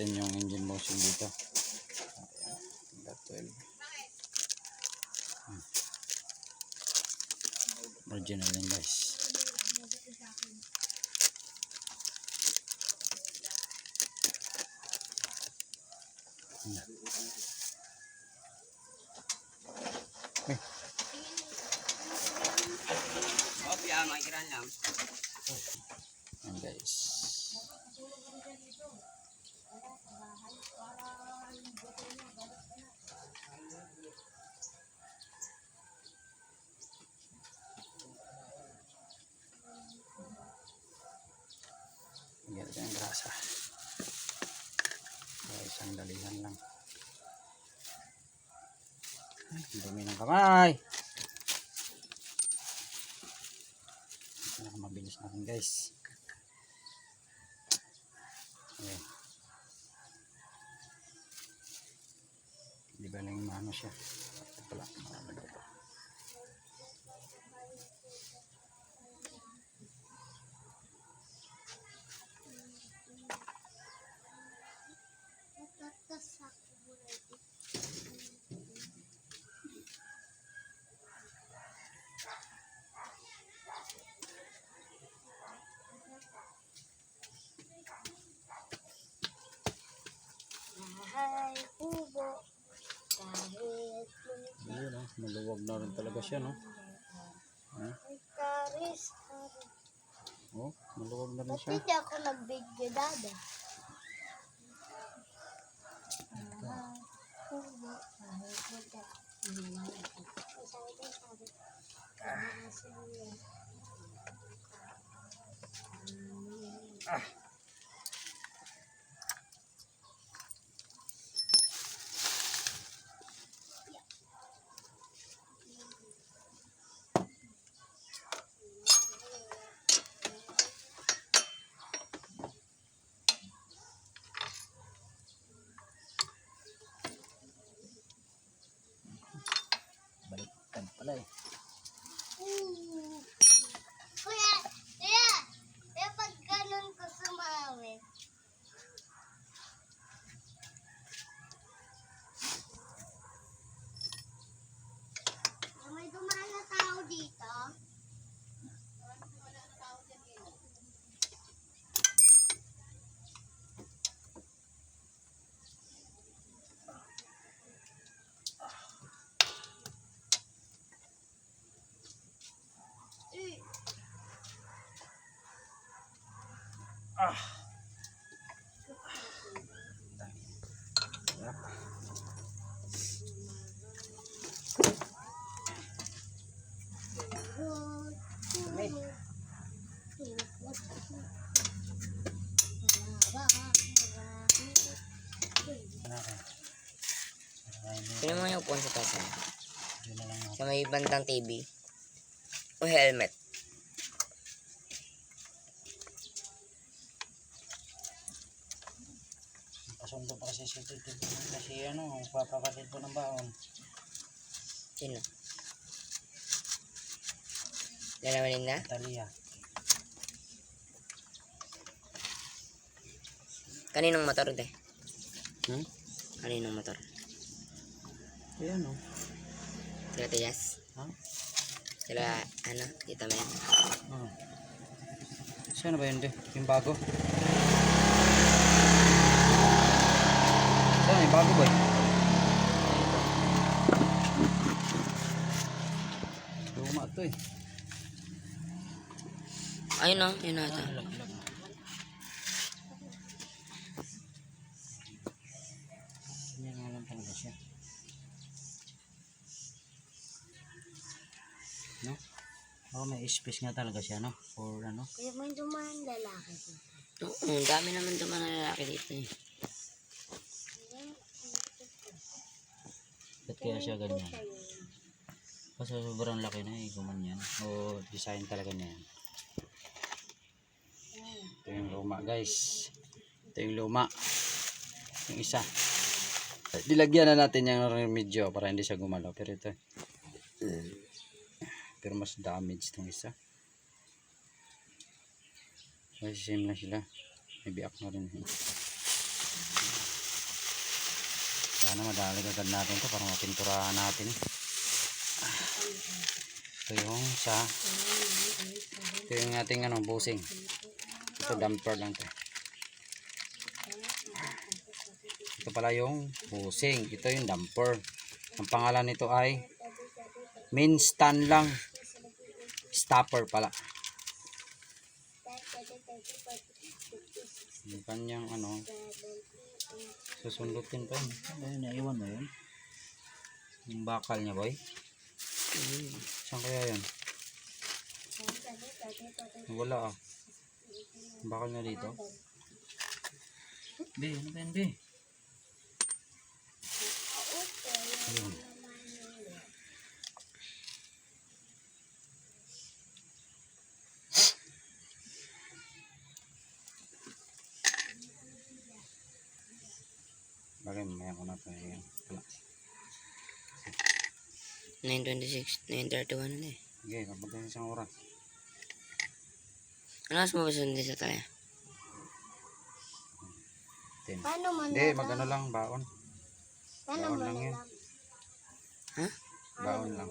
natin yung engine motion dito. .12 original yan guys. Okay. Yan guys. Ganito yung grasa. Kaya isang dalihan lang. Ay, dumi ng kamay. Mabilis natin guys. Okay. Di ba lang maano siya? Ito pala. Ay, pubo. Kahit Ayun oh, maluwag na rin talaga siya no. karis. Oh, maluwag na rin Ba't siya. hindi ako nag-video dada? Pubo. Kahit pubo. Baliktad pala eh. Kuya, kuya, pag ganun ko sumawit. May dumaan na tao dito. Yep. Sino mo yung upuan sa taas niya? Yun na lang natin. Sa may bandang TV. O helmet. Pasundo pa kasi si Tito. Kasi ano, papakatid po ng baon. Sino? Lalawanin na? Italia. Kaninong motor de? Kaninong motor? Ayan o. Sila Tiyas? Ha? Sila, ano, Tita Men? Saan ba yun de? Yung bago? Saan yung bago boy? Luma to eh. Ayun o, yun ata. Yan nga lang talaga siya. No? Oh, may space nga talaga siya, no? For ano? Kuya, may dumaan lalaki dito. Oo, dami naman duman na lalaki dito eh. Ba't kaya siya ganyan? Kasi sobrang laki na eh, gumanyan. O design talaga niya yan. Ito yung luma guys. Ito yung luma. Yung isa. Dilagyan na natin yung medyo para hindi siya gumalaw. Pero ito. Pero mas damage itong isa. Kasi same na sila. May biak na rin. Sana madali agad natin to para mapinturahan natin. Ito yung sa ito yung ating ano, busing. Ito damper lang to. Ito pala yung busing. Ito yung damper. Ang pangalan nito ay main stand lang. Stopper pala. Yung kanyang ano, susundutin pa yun. Ayun, naiwan mo yun. Yung bakal niya, boy. Saan kaya yun? Wala ah. Yung bakal niya dito. Be, ano ba yun, be? Ayun. Bagay, mamaya ko na ito. Ayan. Wala. 9:26, 9:31 na eh. Sige, kapag tayo isang oras. Ano mas mabasundin sa tayo? 10. Paano mo Hindi, magano lang, baon. Paano Baon mo lang yun. Ha? Baon lang.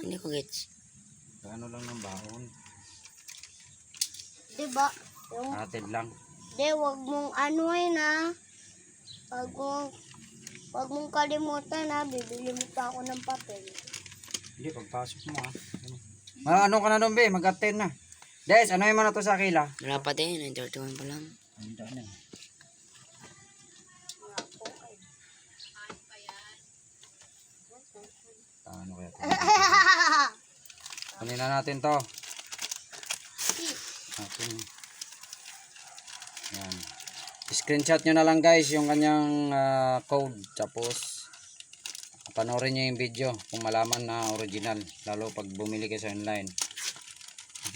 Hindi ko gets. Ano lang ng baon. Diba? Yung, Atid lang. wag mong anuin na. Wag mong kalimutan na. Bibili mo pa ako ng papel. Hindi, pagpasok mo ha. Ano ka na doon, be? Mag-attend na. Des, ano yung na to sa Akila? Wala pa din, 9:31 pa lang. Handa na. Ano kaya ito? Kunin na natin to. Natin. Yan. Screenshot nyo na lang guys yung kanyang code. Tapos panoorin nyo yung video kung malaman na original. Lalo pag bumili kayo sa online.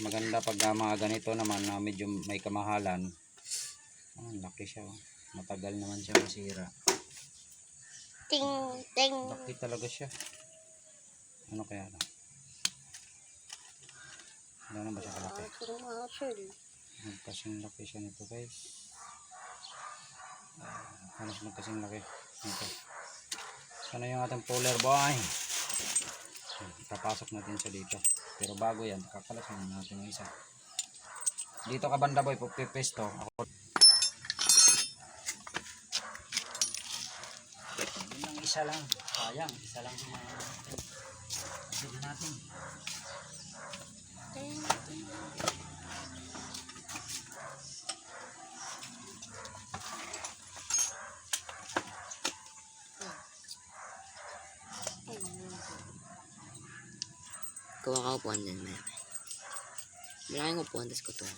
Maganda pag mga ganito naman na medyo may kamahalan. Laki siya. Matagal naman siya masira. Ting, ting. Laki talaga siya. Ano kaya na? Ano na ba siya kalaki? Ating muscle. Magkasing laki siya nito guys. Halos magkasing laki nito. Sana yung ating puller boy. Papasok natin siya dito. Pero bago yan, kakalasin natin yung isa. Dito ka banda boy, pupipesto. Ako. Yun ang isa lang. Sayang, isa lang yung sige natin. Kuha ka upuan din, malaki. Malaking upuan, tas kutuan.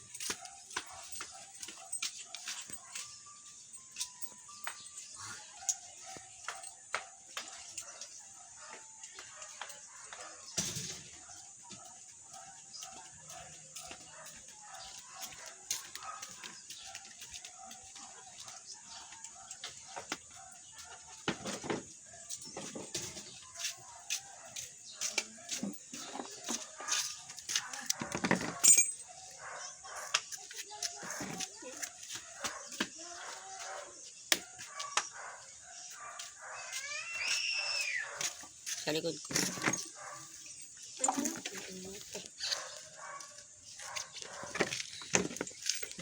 Sa likod ko.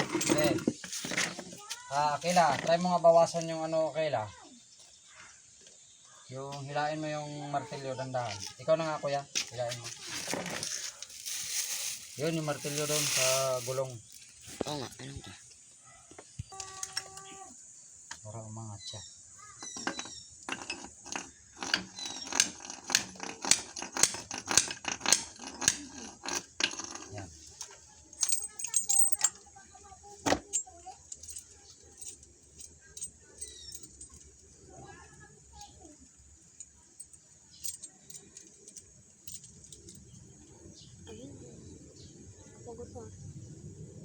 Okay. Kayla, try mo nga bawasan yung ano, Kayla. Yung hilain mo yung martilyo dandahan. Ikaw na nga kuya, hilain mo. Yun yung martilyo doon sa gulong. Oo nga, anong to? Para umangat siya. Yan.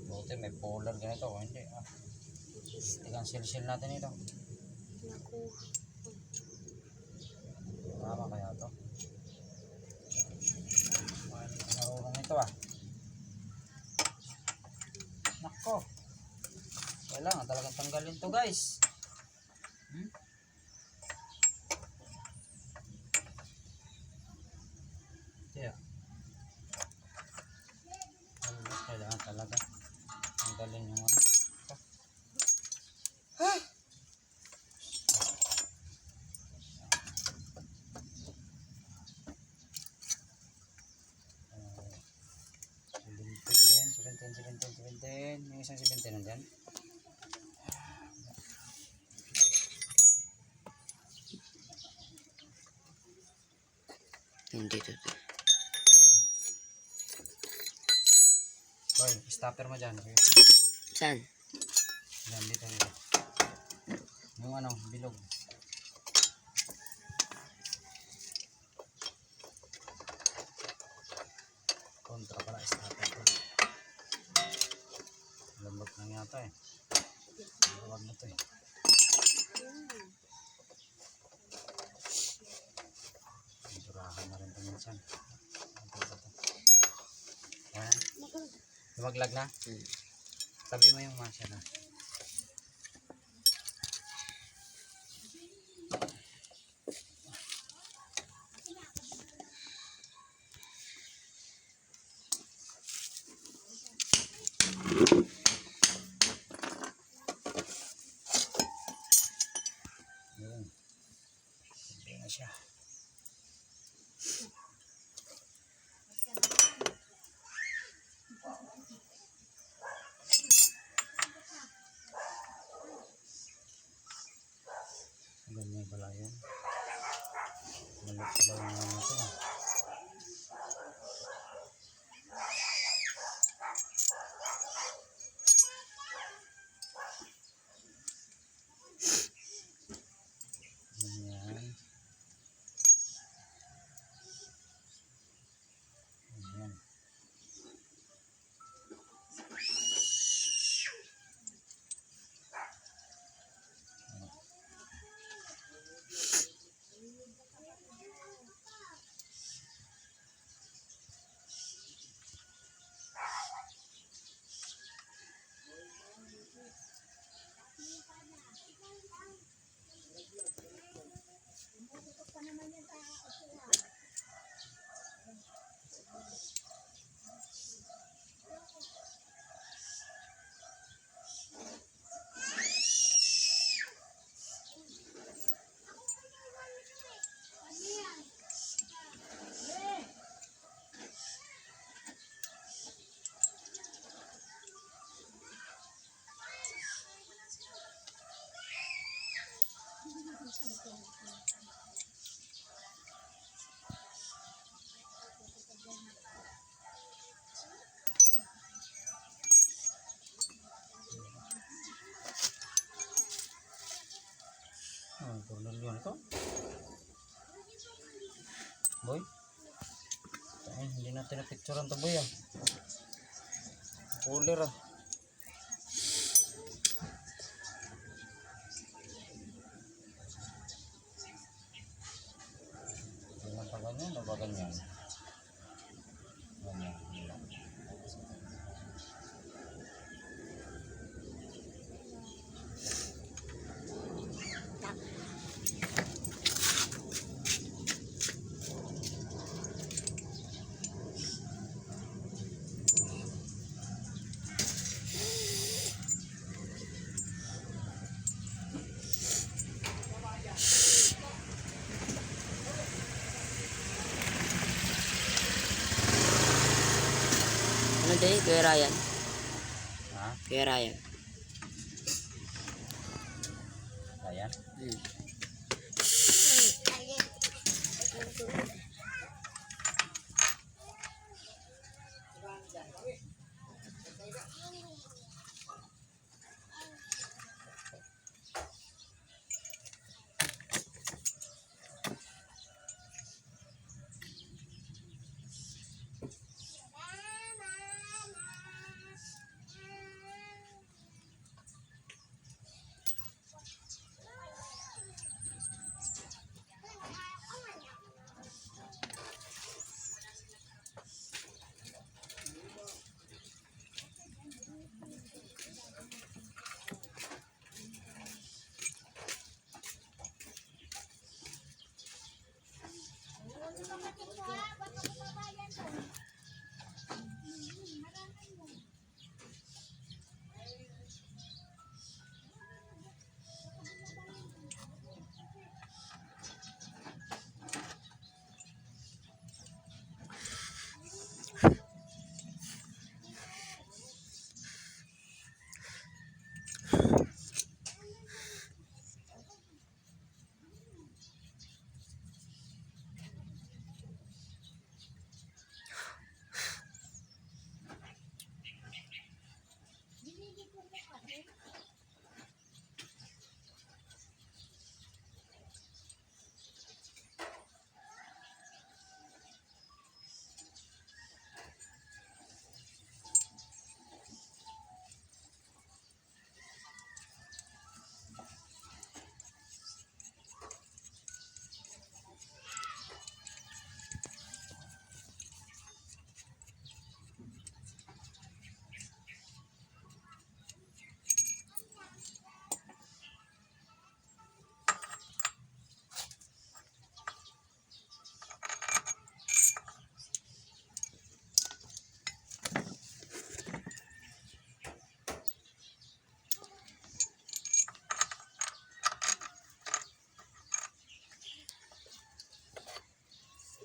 Buti may polar ganito o hindi ah. Tigang silsil natin ito. Tama kaya to? Marunong ito ah. Nako. Kailangan talagang tanggalin to guys. Konti na dyan. Hindi to. Boy, stopper mo dyan. Saan? Yan, dito. Yung ano, bilog. Kontra pala, stopper ko. Lambot lang yata eh. Huwag na to eh. Durahan na rin ito minsan. Ayan. Lumaglag na? Tabi mo yung masya na. Yun. Hindi na siya. Ganyan pala yun. Malit pala yung ano natin ah. Ganyan. Ganyan. Oh, tornilyo na to. Boy. Ay, hindi natin na-picturean to boy ah. Cooler ah. Ganyan pa ganyan o ba ganyan? Ganyan. Ano din? Kuya Ryan. Ha? Kuya Ryan. Ayan.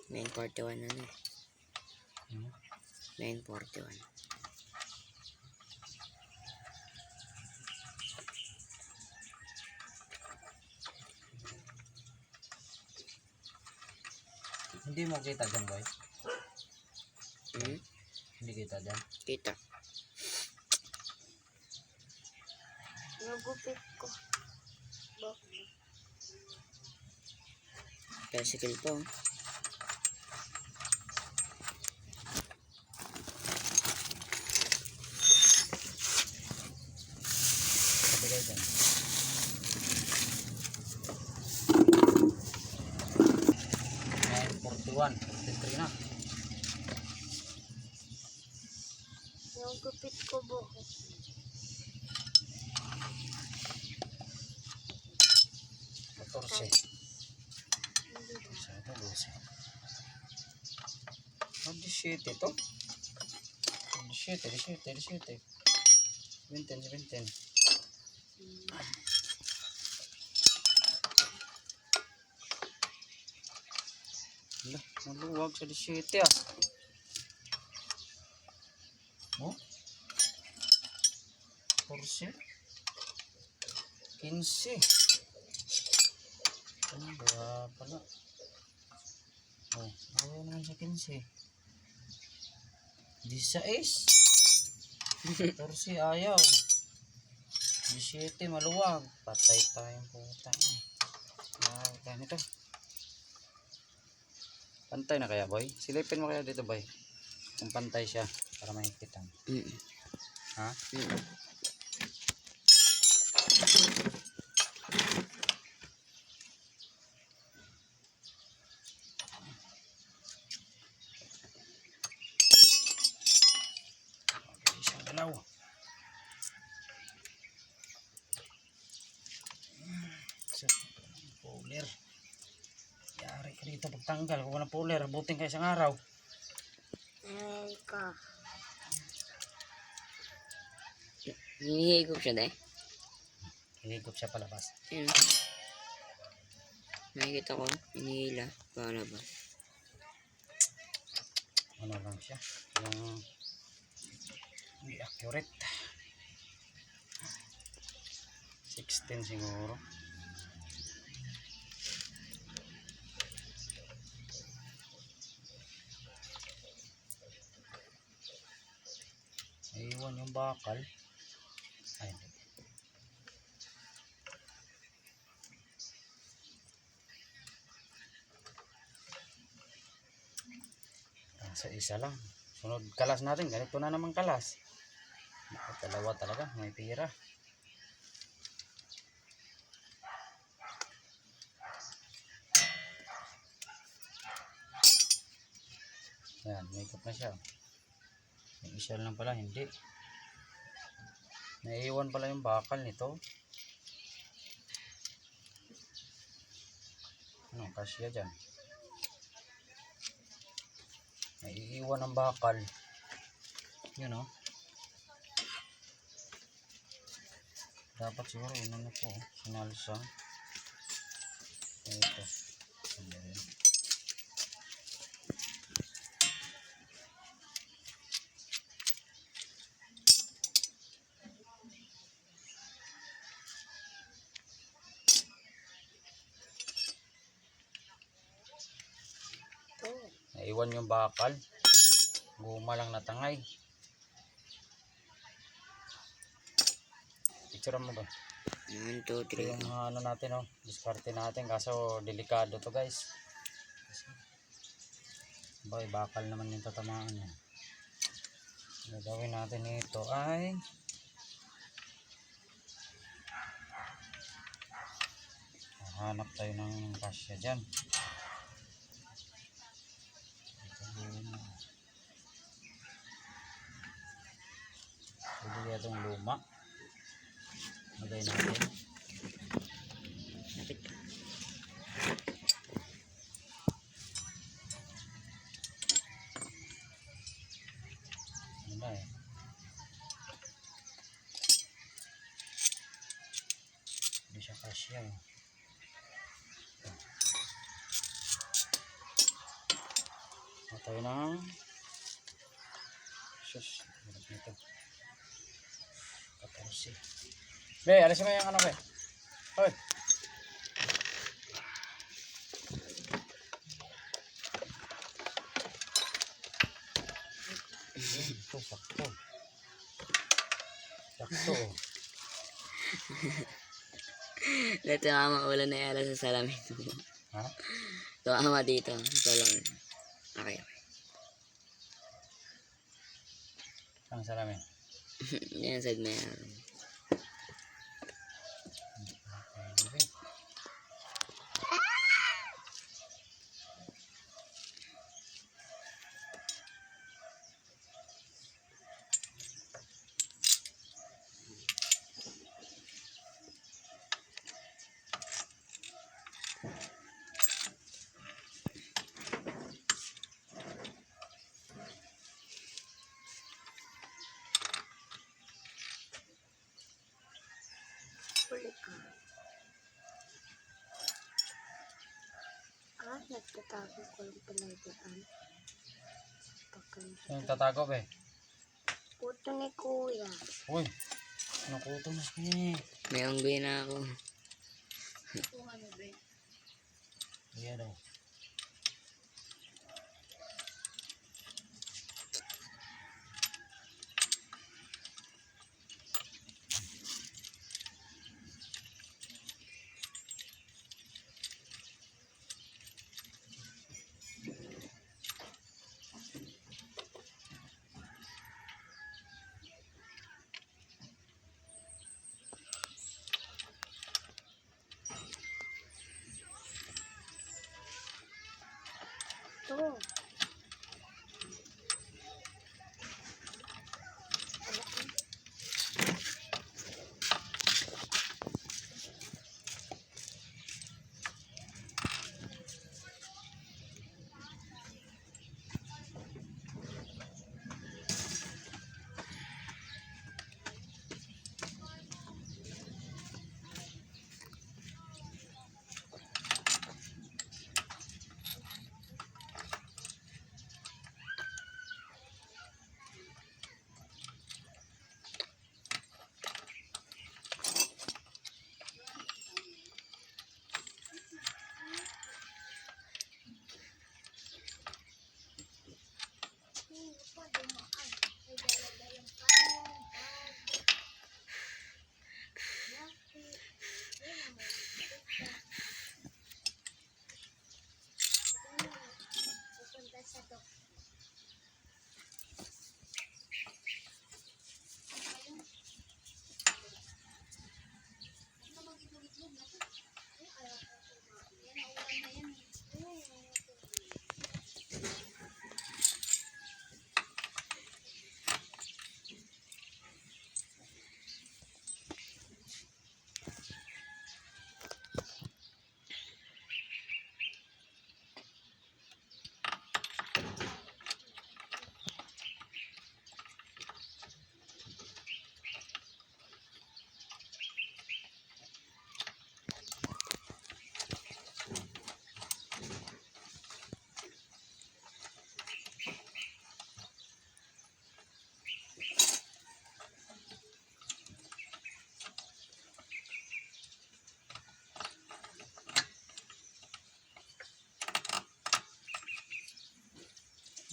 9:41 na eh. Hmm? 9:41. Hindi mo kita dyan, boy. Hmm? Hindi kita dyan. Kita. Nagupit ko. Tricycle pa oh. Sabigay dyan. 9:41. 43 na. Nagupit ko buhok. 14. Saan ito? 12. 17 ito. 17. 17. Wala, maluwag sa 17 ah. Oh? 14. 15. Ano ba pala? Oh, ayaw naman sa 15. 16. 14 ayaw. 17 maluwag. Patay tayong puta. Kaya nito. Pantay na kaya, boy? Silipin mo kaya dito, boy. Kung pantay siya para mahikitan. Ha? Isang dalaw. Puller. Yari ka dito pagtanggal. Kung walang puller, buting ka isang araw. Ay ka. Hinihigop siya dahil. Hinigop siya palabas. Ayun. Nakikita ko, hinihila palabas. Ano lang siya? Yung hindi accurate. 16 siguro. Iwan yung bakal. Ay, sa isa lang. Sunod kalas natin. Ganito na naman kalas. Dalawa talaga. May pira. Ayan, may ikot na siya. Yung isa lang pala, hindi. Naiiwan pala yung bakal nito. Ano, kasya dyan. Naiiwan ang bakal. Yun o. Dapat siguro, ano po, sinalsa. Ito. Ayan. Naiwan yung bakal. Guma lang natangay. Picture mo ba? 1, 2, Ito 3. yung mga ano natin, oh. Diskarte natin. Kaso delikado to, guys. Boy, bakal naman yung tatamaan niya. Gagawin natin ito ay hanap tayo ng kasya dyan. Pwede itong luma. Lagay natin. Lapit ka. Ano ba eh? Hindi siya kasya eh. Matay ng sus, hirap nito. 14. Be, alisin mo yung ano, be. Hoy. Ito, sakto. Sakto. Dito nga maulan na yara sa salamin mo. Ha? Tuwama dito sa salamin. Okay. Ang salamin. Yan side meron. Huli ka. Nagtatago ko lang pala dyan. Sino tatago, be? Puto ni Kuya. Uy, nakuto na siya. May unggoy na ako. Iya daw. Ito.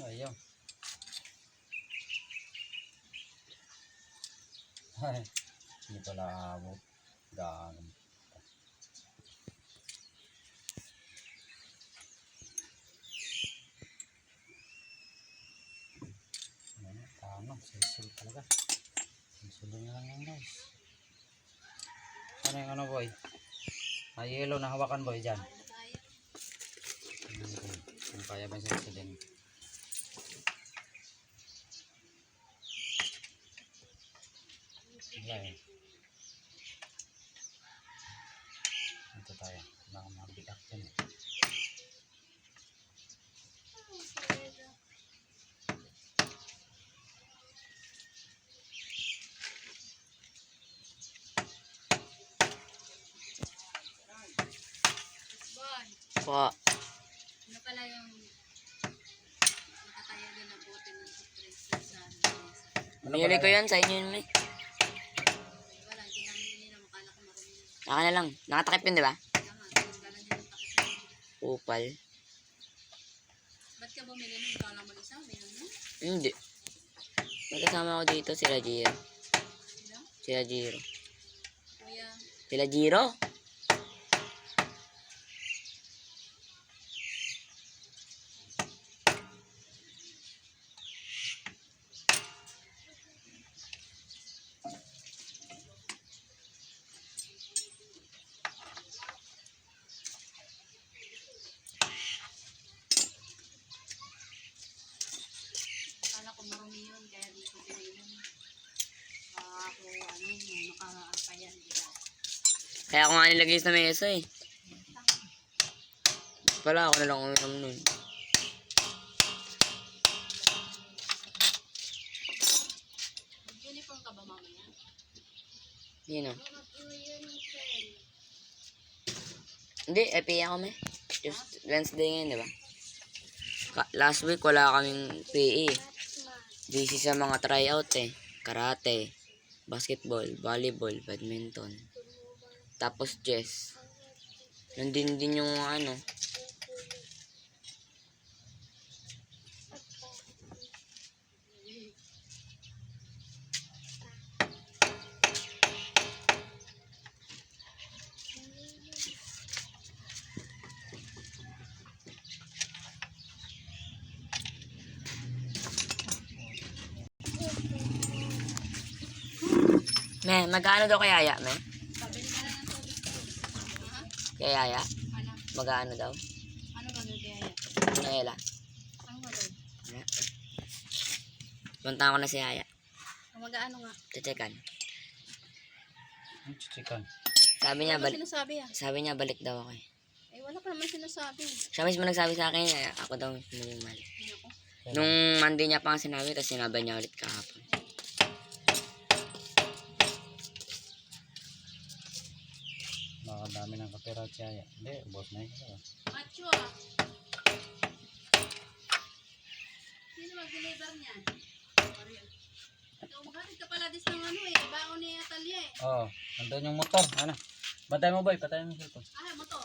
Ayaw. Ay, hindi pala abot. Ganun. Tama, sisil talaga. Sisil na lang yan, guys. Ano yung ano, boy? May yellow na hawakan, boy, dyan. Kung kaya ba sisilin. Wala eh. Ito tayo. Baka mabitak yan eh. Po. Ano pala yung Binili ko yan, sa inyo yun, may. Naka na lang. Nakatakip yun, di ba? Upal. Ba't ka bumili nun? Ikaw lang mag-isa? Meron mo? Hindi. Magkasama ko dito, sila Jiro. Sila Jiro. Kuya, Sila Jiro? akala ko marumi yun. Kaya di ko pinainom. Ako, nakaapayan. Kaya ako nga nilagay sa mesa eh. Pala ako na lang uminom nun. Uniform ka ba mamaya? Yun o. Hindi, FA ako may. Just Wednesday ngayon, di ba? Last week wala kaming PE. Busy sa mga tryout eh. Karate, basketball, volleyball, badminton. Tapos chess. Nandun din yung ano. Me, magkano daw kaya Yaya, me? Kaya Yaya? Ano? Magkano daw? Ano gano'n kaya yan? Noela. Ang gano'n? Punta ko na si Yaya. Mag-ano nga? Tsekan. Chicken. Sabi niya, Ano ba sinasabi ah? sabi niya balik daw ako eh. Eh, wala pa naman sinasabi. Siya mismo nagsabi sa akin, ako daw mismo yung mali. Ano ko? Nung Monday niya pa nga sinabi, tapos sinabi niya ulit kahapon. Nakadami ng kapera siya. Hindi, boss na yun. Macho ah. Sino mag-deliver niyan? Ikaw maghatid ka pala dis ng ano eh. Baon ni Atalia eh. Oo, nandun yung motor. Ano? Patay mo boy, patay mo yung cellphone. Ah, motor.